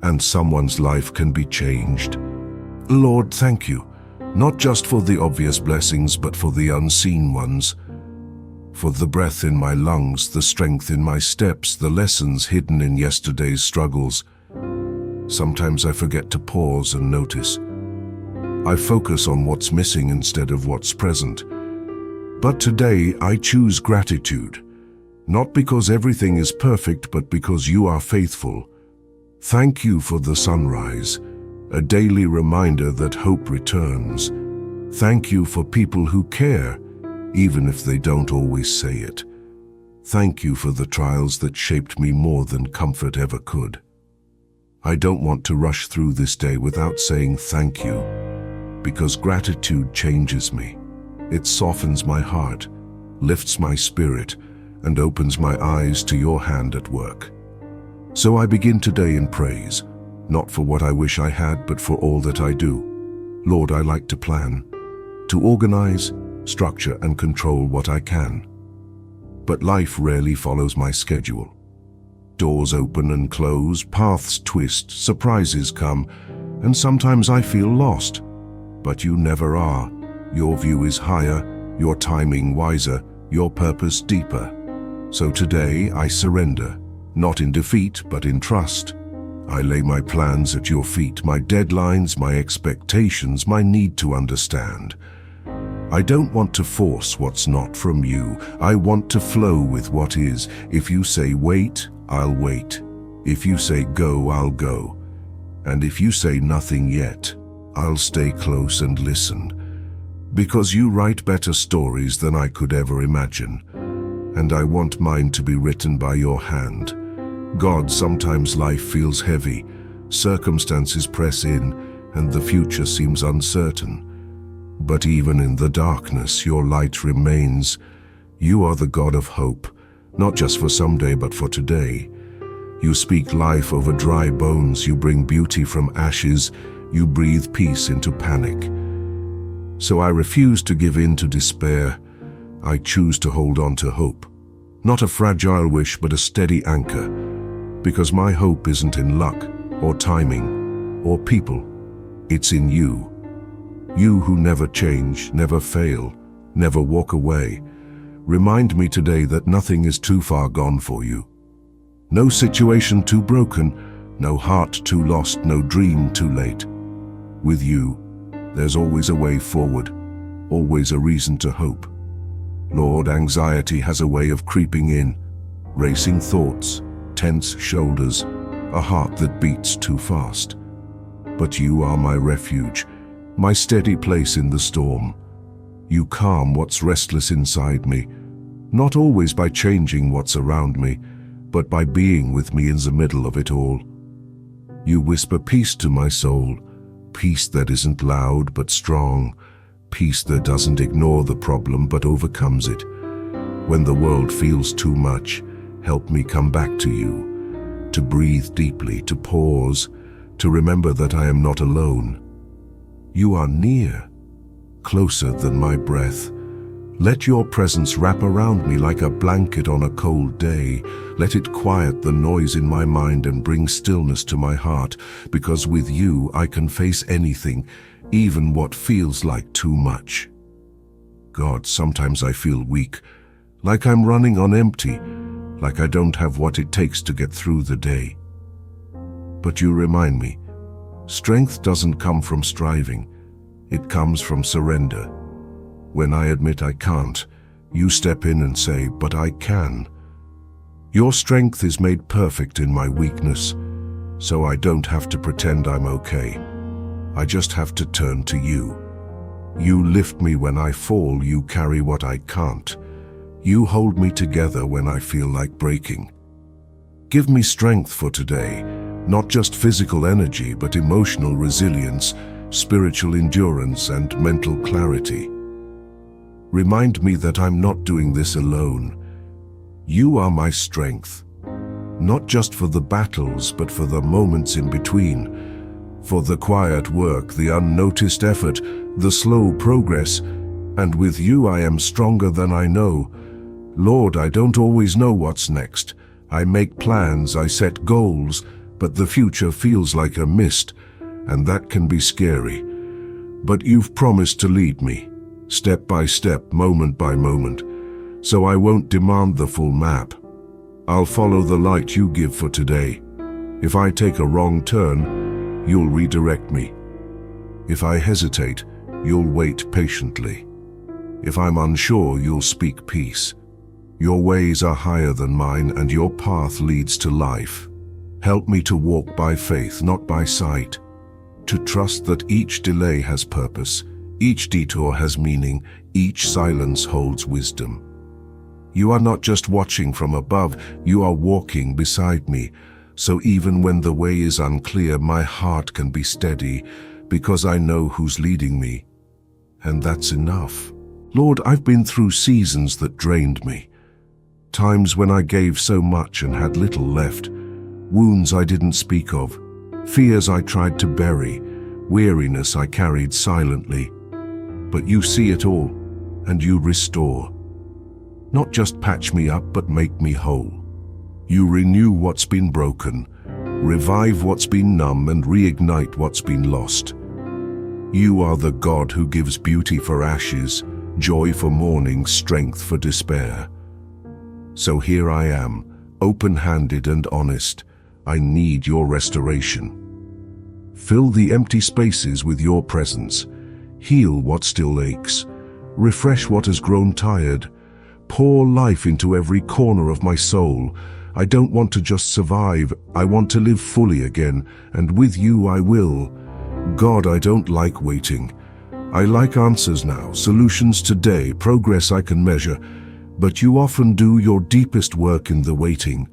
and someone's life can be changed. Lord, thank you, not just for the obvious blessings, but for the unseen ones. For the breath in my lungs, the strength in my steps, the lessons hidden in yesterday's struggles. Sometimes I forget to pause and notice. I focus on what's missing instead of what's present. But today I choose gratitude, not because everything is perfect, but because you are faithful. Thank you for the sunrise, a daily reminder that hope returns. Thank you for people who care, even if they don't always say it. Thank you for the trials that shaped me more than comfort ever could. I don't want to rush through this day without saying thank you, because gratitude changes me. It softens my heart, lifts my spirit, and opens my eyes to your hand at work. So I begin today in praise, not for what I wish I had, but for all that I do. Lord, I like to plan, to organize, structure, and control what I can. But life rarely follows my schedule. Doors open and close, paths twist, surprises come, and sometimes I feel lost. But you never are. Your view is higher, your timing wiser, your purpose deeper. So today I surrender, not in defeat, but in trust. I lay my plans at your feet, my deadlines, my expectations, my need to understand. I don't want to force what's not from you. I want to flow with what is. If you say wait, I'll wait. If you say go, I'll go. And if you say nothing yet, I'll stay close and listen. Because you write better stories than I could ever imagine. And I want mine to be written by your hand. God, sometimes life feels heavy. Circumstances press in, and the future seems uncertain. But even in the darkness, your light remains. You are the God of hope, not just for someday, but for today. You speak life over dry bones. You bring beauty from ashes. You breathe peace into panic. So I refuse to give in to despair. I choose to hold on to hope. Not a fragile wish, but a steady anchor. Because my hope isn't in luck, or timing, or people. It's in you. You who never change, never fail, never walk away. Remind me today that nothing is too far gone for you. No situation too broken, no heart too lost, no dream too late. With you, there's always a way forward, always a reason to hope. Lord, anxiety has a way of creeping in, racing thoughts, tense shoulders, a heart that beats too fast. But you are my refuge, my steady place in the storm. You calm what's restless inside me, not always by changing what's around me, but by being with me in the middle of it all. You whisper peace to my soul, peace that isn't loud but strong, peace that doesn't ignore the problem but overcomes it. When the world feels too much, help me come back to you, to breathe deeply, to pause, to remember that I am not alone. You are near, closer than my breath. Let your presence wrap around me like a blanket on a cold day. Let it quiet the noise in my mind and bring stillness to my heart, because with you I can face anything, even what feels like too much. God, sometimes I feel weak, like I'm running on empty, like I don't have what it takes to get through the day. But you remind me, strength doesn't come from striving, it comes from surrender. When I admit I can't, you step in and say, but I can. Your strength is made perfect in my weakness, so I don't have to pretend I'm okay. I just have to turn to you. You lift me when I fall, you carry what I can't. You hold me together when I feel like breaking. Give me strength for today, not just physical energy, but emotional resilience, spiritual endurance, and mental clarity. Remind me that I'm not doing this alone. You are my strength, not just for the battles, but for the moments in between, for the quiet work, the unnoticed effort, the slow progress, and with you I am stronger than I know. Lord, I don't always know what's next. I make plans, I set goals, but the future feels like a mist, and that can be scary. But you've promised to lead me, step by step, moment by moment, so I won't demand the full map. I'll follow the light you give for today. If I take a wrong turn, you'll redirect me. If I hesitate, you'll wait patiently. If I'm unsure, you'll speak peace. Your ways are higher than mine, and your path leads to life. Help me to walk by faith, not by sight, to trust that each delay has purpose, each detour has meaning, each silence holds wisdom. You are not just watching from above, you are walking beside me, so even when the way is unclear, my heart can be steady, because I know who's leading me. And that's enough. Lord, I've been through seasons that drained me. Times when I gave so much and had little left. Wounds I didn't speak of. Fears I tried to bury. Weariness I carried silently. But you see it all, and you restore. Not just patch me up, but make me whole. You renew what's been broken, revive what's been numb, and reignite what's been lost. You are the God who gives beauty for ashes, joy for mourning, strength for despair. So here I am, open-handed and honest. I need your restoration. Fill the empty spaces with your presence. Heal what still aches. Refresh what has grown tired. Pour life into every corner of my soul. I don't want to just survive. I want to live fully again, and with you I will. God, I don't like waiting. I like answers now, solutions today, progress I can measure. But you often do your deepest work in the waiting,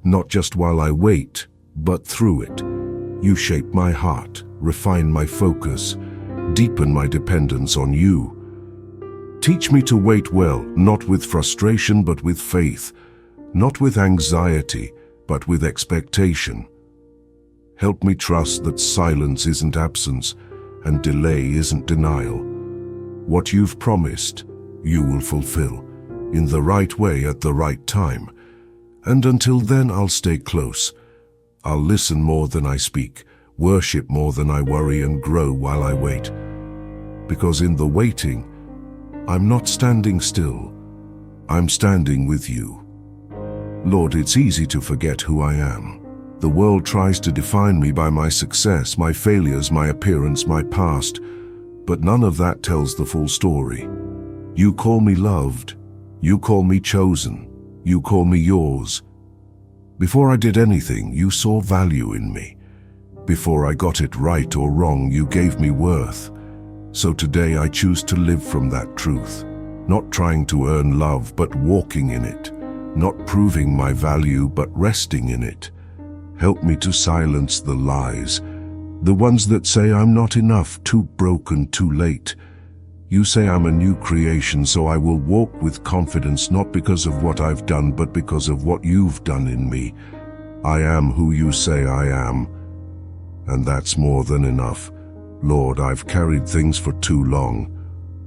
not just while I wait, but through it. You shape my heart, refine my focus, deepen my dependence on you. Teach me to wait well, not with frustration, but with faith, not with anxiety, but with expectation. Help me trust that silence isn't absence, and delay isn't denial. What you've promised, you will fulfill, in the right way at the right time. And until then, I'll stay close. I'll listen more than I speak, worship more than I worry, and grow while I wait. Because in the waiting, I'm not standing still. I'm standing with you. Lord, it's easy to forget who I am. The world tries to define me by my success, my failures, my appearance, my past, but none of that tells the full story. You call me loved. You call me chosen. You call me yours. Before I did anything, you saw value in me. Before I got it right or wrong, you gave me worth. So today I choose to live from that truth, not trying to earn love, but walking in it, not proving my value, but resting in it. Help me to silence the lies, the ones that say I'm not enough, too broken, too late. You say I'm a new creation, so I will walk with confidence, not because of what I've done, but because of what you've done in me. I am who you say I am, and that's more than enough. Lord, I've carried things for too long.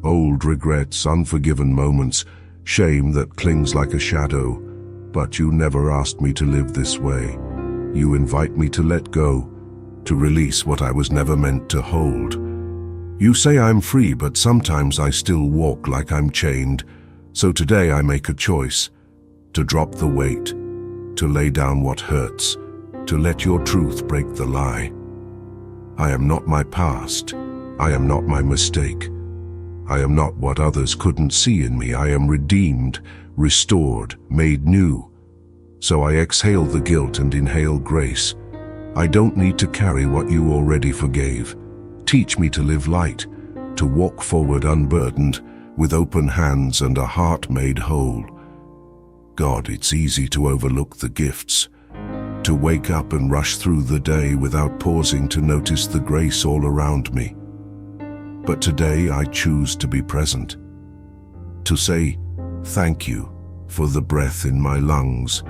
Old regrets, unforgiven moments, shame that clings like a shadow. But you never asked me to live this way. You invite me to let go, to release what I was never meant to hold. You say I'm free, but sometimes I still walk like I'm chained. So today I make a choice, to drop the weight, to lay down what hurts, to let your truth break the lie. I am not my past. I am not my mistake. I am not what others couldn't see in me. I am redeemed, restored, made new. So I exhale the guilt and inhale grace. I don't need to carry what you already forgave. Teach me to live light, to walk forward unburdened, with open hands and a heart made whole. God, it's easy to overlook the gifts, to wake up and rush through the day without pausing to notice the grace all around me. But today I choose to be present, to say thank you for the breath in my lungs,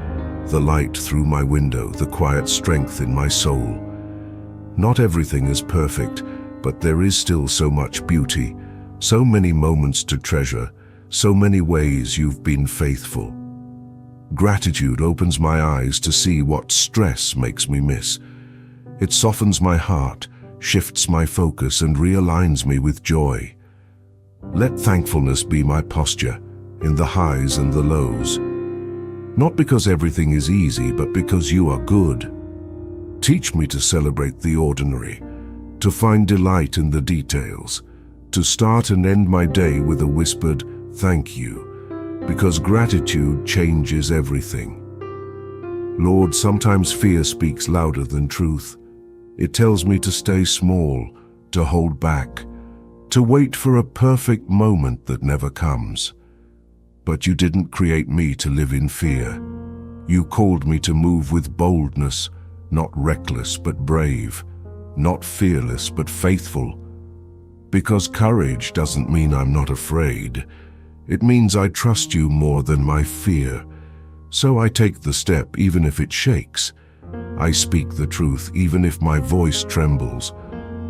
the light through my window, the quiet strength in my soul. Not everything is perfect, but there is still so much beauty, so many moments to treasure, so many ways you've been faithful. Gratitude opens my eyes to see what stress makes me miss. It softens my heart, shifts my focus, and realigns me with joy. Let thankfulness be my posture, in the highs and the lows. Not because everything is easy, but because you are good. Teach me to celebrate the ordinary, to find delight in the details, to start and end my day with a whispered thank you, because gratitude changes everything. Lord, sometimes fear speaks louder than truth. It tells me to stay small, to hold back, to wait for a perfect moment that never comes. But you didn't create me to live in fear. You called me to move with boldness, not reckless but brave, not fearless but faithful. Because courage doesn't mean I'm not afraid. It means I trust you more than my fear. So I take the step even if it shakes. I speak the truth even if my voice trembles.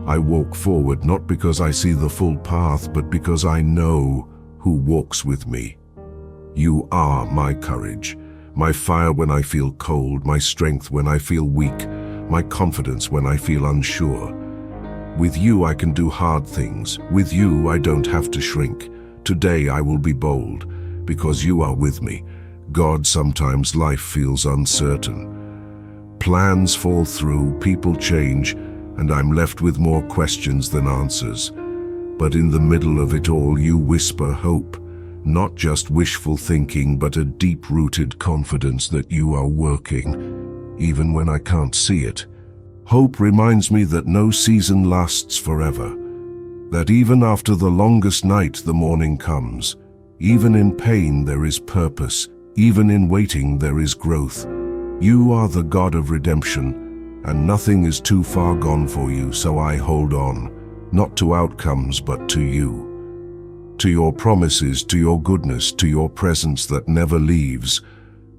I walk forward not because I see the full path, but because I know who walks with me. You are my courage, my fire when I feel cold, my strength when I feel weak, my confidence when I feel unsure. With you I can do hard things. With you I don't have to shrink. Today I will be bold, because you are with me. God, sometimes life feels uncertain. Plans fall through, people change, and I'm left with more questions than answers. But in the middle of it all, you whisper hope. Not just wishful thinking, but a deep-rooted confidence that you are working, even when I can't see it. Hope reminds me that no season lasts forever, that even after the longest night the morning comes. Even in pain there is purpose, even in waiting there is growth. You are the God of redemption, and nothing is too far gone for you, so I hold on, not to outcomes but to you. To your promises, to your goodness, to your presence that never leaves.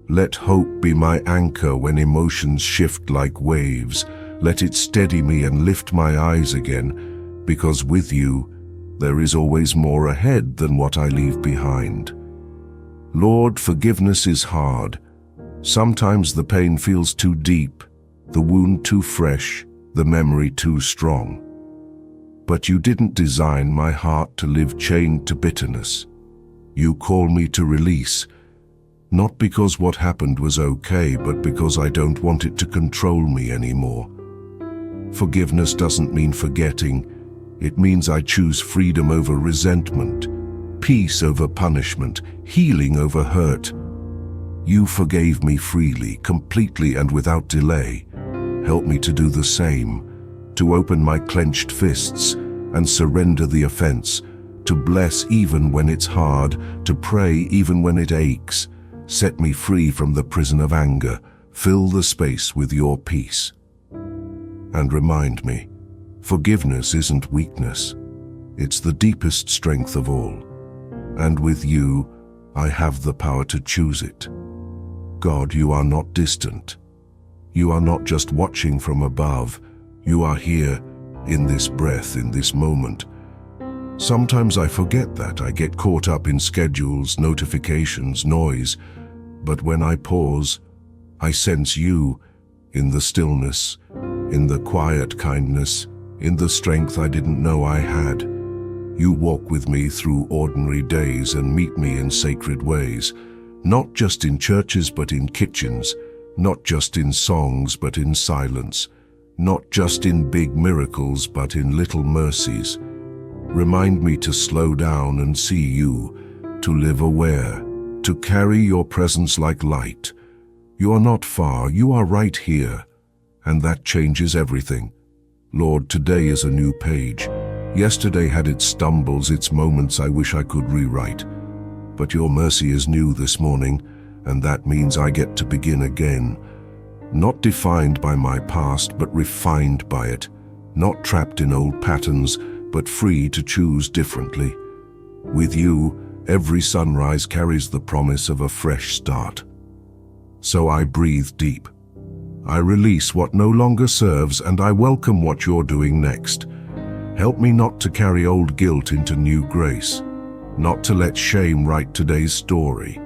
Let hope be my anchor when emotions shift like waves. Let it steady me and lift my eyes again, because with you, there is always more ahead than what I leave behind. Lord, forgiveness is hard. Sometimes the pain feels too deep, the wound too fresh, the memory too strong. But you didn't design my heart to live chained to bitterness. You call me to release, not because what happened was okay, but because I don't want it to control me anymore. Forgiveness doesn't mean forgetting. It means I choose freedom over resentment, peace over punishment, healing over hurt. You forgave me freely, completely, and without delay. Help me to do the same, to open my clenched fists and surrender the offense, to bless even when it's hard, to pray even when it aches. Set me free from the prison of anger. Fill the space with your peace. And remind me, forgiveness isn't weakness. It's the deepest strength of all. And with you, I have the power to choose it. God, you are not distant. You are not just watching from above. You are here, in this breath, in this moment. Sometimes I forget that. I get caught up in schedules, notifications, noise. But when I pause, I sense you in the stillness, in the quiet kindness, in the strength I didn't know I had. You walk with me through ordinary days and meet me in sacred ways, not just in churches but in kitchens, not just in songs but in silence, not just in big miracles but in little mercies. Remind me to slow down and see you, to live aware, to carry your presence like light. You are not far, you are right here, and that changes everything. Lord, today is a new page. Yesterday had its stumbles, its moments I wish I could rewrite. But your mercy is new this morning, and that means I get to begin again. Not defined by my past, but refined by it. Not trapped in old patterns, but free to choose differently. With you, every sunrise carries the promise of a fresh start. So I breathe deep. I release what no longer serves, and I welcome what you're doing next. Help me not to carry old guilt into new grace, not to let shame write today's story.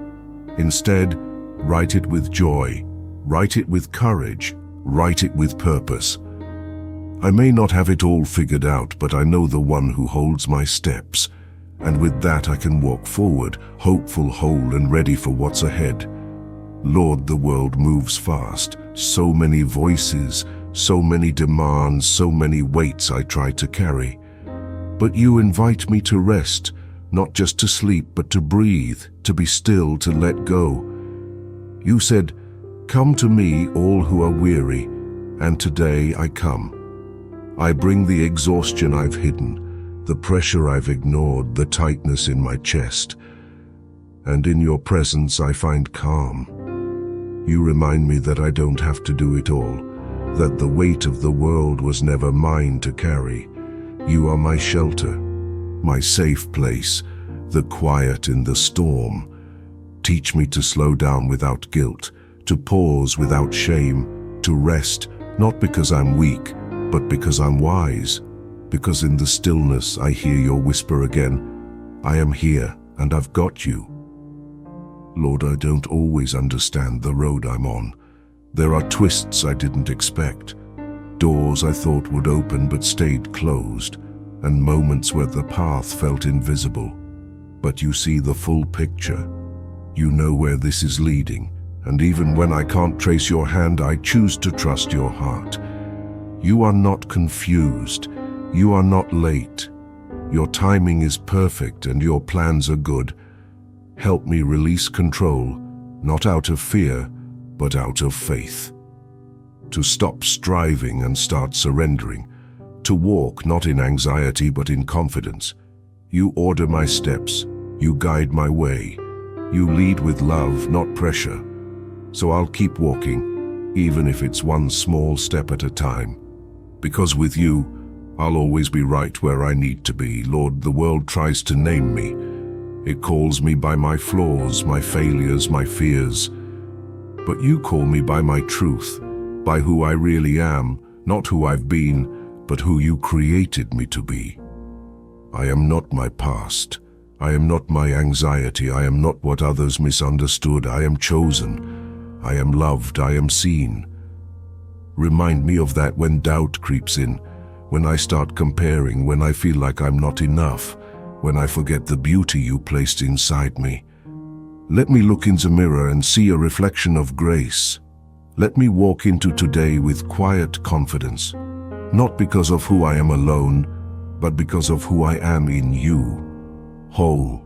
Instead, write it with joy, write it with courage, write it with purpose. I may not have it all figured out, but I know the one who holds my steps, and with that I can walk forward, hopeful, whole, and ready for what's ahead. Lord, the world moves fast, so many voices, so many demands, so many weights I try to carry. But you invite me to rest, not just to sleep, but to breathe, to be still, to let go. You said, "Come to me, all who are weary," and today I come. I bring the exhaustion I've hidden, the pressure I've ignored, the tightness in my chest. And in your presence I find calm. You remind me that I don't have to do it all, that the weight of the world was never mine to carry. You are my shelter, my safe place, the quiet in the storm. Teach me to slow down without guilt, to pause without shame, to rest, not because I'm weak, but because I'm wise, because in the stillness I hear your whisper again, "I am here and I've got you." Lord, I don't always understand the road I'm on. There are twists I didn't expect, doors I thought would open but stayed closed, and moments where the path felt invisible. But you see the full picture. You know where this is leading, and even when I can't trace your hand, I choose to trust your heart. You are not confused. You are not late. Your timing is perfect and your plans are good. Help me release control, not out of fear, but out of faith. To stop striving and start surrendering. To walk not in anxiety but in confidence. You order my steps. You guide my way. You lead with love, not pressure. So I'll keep walking, even if it's one small step at a time. Because with you, I'll always be right where I need to be. Lord, the world tries to name me. It calls me by my flaws, my failures, my fears. But you call me by my truth, by who I really am, not who I've been, but who you created me to be. I am not my past. I am not my anxiety. I am not what others misunderstood. I am chosen. I am loved. I am seen. Remind me of that when doubt creeps in, when I start comparing, when I feel like I'm not enough, when I forget the beauty you placed inside me. Let me look in the mirror and see a reflection of grace. Let me walk into today with quiet confidence, not because of who I am alone, but because of who I am in you. Whole,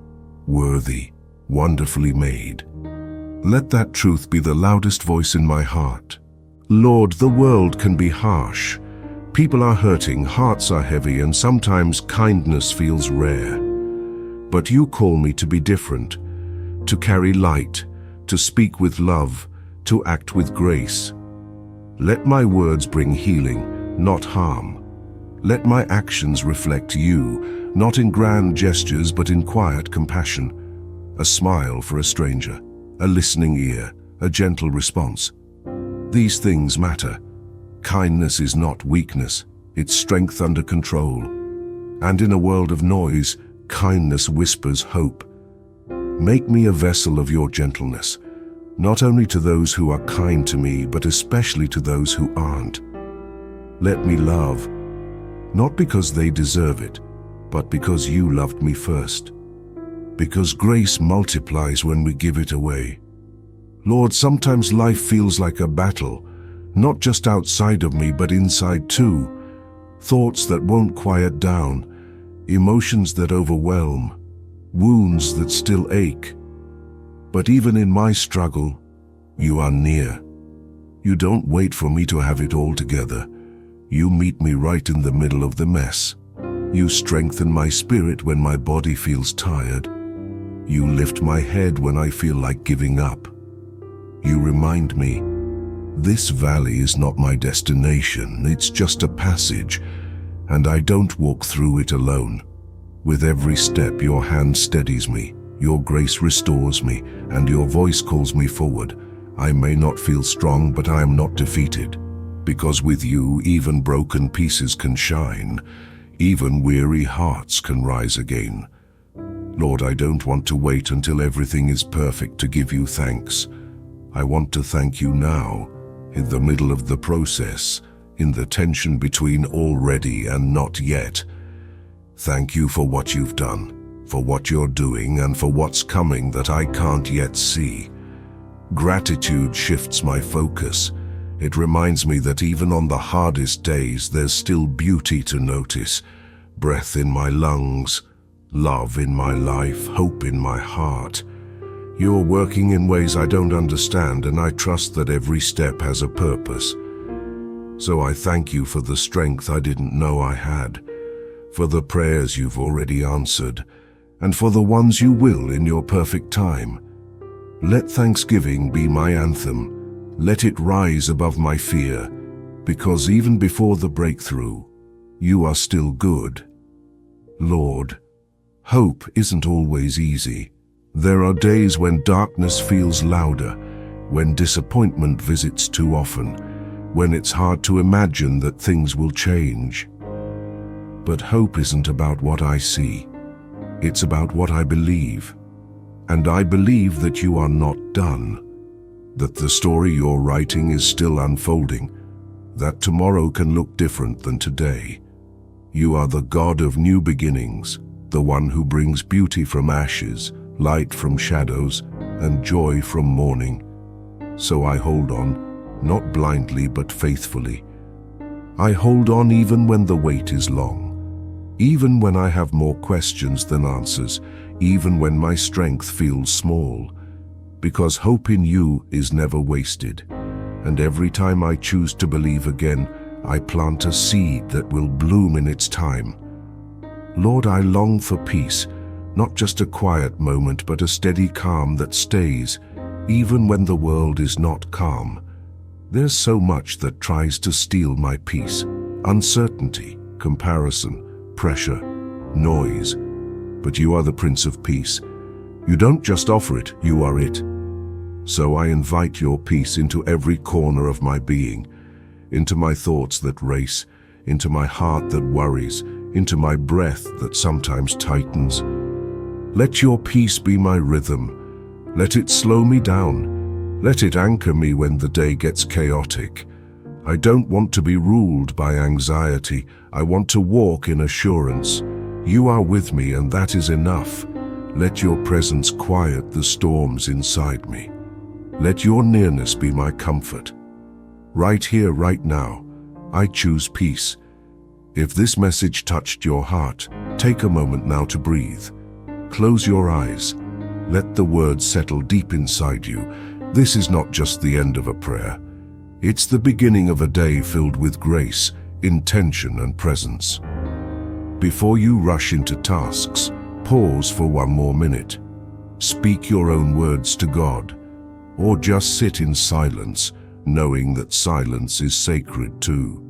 worthy, wonderfully made. Let that truth be the loudest voice in my heart. Lord, the world can be harsh. People are hurting, hearts are heavy, and sometimes kindness feels rare. But you call me to be different, to carry light, to speak with love, to act with grace. Let my words bring healing, not harm. Let my actions reflect you, not in grand gestures but in quiet compassion. A smile for a stranger, a listening ear, a gentle response. These things matter. Kindness is not weakness, its strength under control. And in a world of noise, kindness whispers hope. Make me a vessel of your gentleness, not only to those who are kind to me, but especially to those who aren't. Let me love, not because they deserve it, but because you loved me first. Because grace multiplies when we give it away. Lord, sometimes life feels like a battle, not just outside of me, but inside too. Thoughts that won't quiet down, emotions that overwhelm, wounds that still ache. But even in my struggle, you are near. You don't wait for me to have it all together. You meet me right in the middle of the mess. You strengthen my spirit when my body feels tired. You lift my head when I feel like giving up. You remind me, this valley is not my destination, it's just a passage, and I don't walk through it alone. With every step, your hand steadies me, your grace restores me, and your voice calls me forward. I may not feel strong, but I am not defeated, because with you, even broken pieces can shine, even weary hearts can rise again. Lord, I don't want to wait until everything is perfect to give you thanks. I want to thank you now, in the middle of the process, in the tension between already and not yet. Thank you for what you've done, for what you're doing, and for what's coming that I can't yet see. Gratitude shifts my focus. It reminds me that even on the hardest days, there's still beauty to notice. Breath in my lungs, love in my life, hope in my heart. You're working in ways I don't understand, and I trust that every step has a purpose. So I thank you for the strength I didn't know I had, for the prayers you've already answered, and for the ones you will in your perfect time. Let thanksgiving be my anthem. Let it rise above my fear, because even before the breakthrough, you are still good. Lord, hope isn't always easy. There are days when darkness feels louder, when disappointment visits too often, when it's hard to imagine that things will change. But hope isn't about what I see. It's about what I believe. And I believe that you are not done, that the story you're writing is still unfolding, that tomorrow can look different than today. You are the God of new beginnings, the one who brings beauty from ashes, light from shadows, and joy from mourning. So I hold on, not blindly but faithfully. I hold on even when the wait is long, even when I have more questions than answers, even when my strength feels small, because hope in you is never wasted. And every time I choose to believe again, I plant a seed that will bloom in its time. Lord, I long for peace, not just a quiet moment, but a steady calm that stays, even when the world is not calm. There's so much that tries to steal my peace: uncertainty, comparison, pressure, noise. But you are the Prince of Peace. You don't just offer it, you are it. So I invite your peace into every corner of my being, into my thoughts that race, into my heart that worries, into my breath that sometimes tightens. Let your peace be my rhythm. Let it slow me down. Let it anchor me when the day gets chaotic. I don't want to be ruled by anxiety. I want to walk in assurance. You are with me, and that is enough. Let your presence quiet the storms inside me. Let your nearness be my comfort. Right here, right now, I choose peace. If this message touched your heart, take a moment now to breathe. Close your eyes. Let the words settle deep inside you. This is not just the end of a prayer. It's the beginning of a day filled with grace, intention, and presence. Before you rush into tasks, pause for one more minute. Speak your own words to God, or just sit in silence, knowing that silence is sacred too.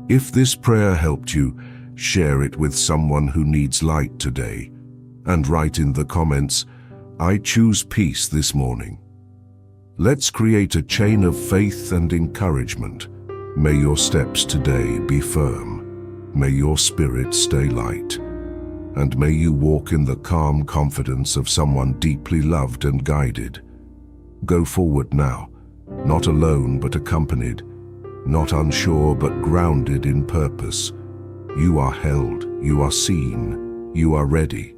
If this prayer helped you, share it with someone who needs light today, and write in the comments, "I choose peace this morning." Let's create a chain of faith and encouragement. May your steps today be firm. May your spirit stay light. And may you walk in the calm confidence of someone deeply loved and guided. Go forward now, not alone but accompanied, not unsure but grounded in purpose. You are held, you are seen, you are ready.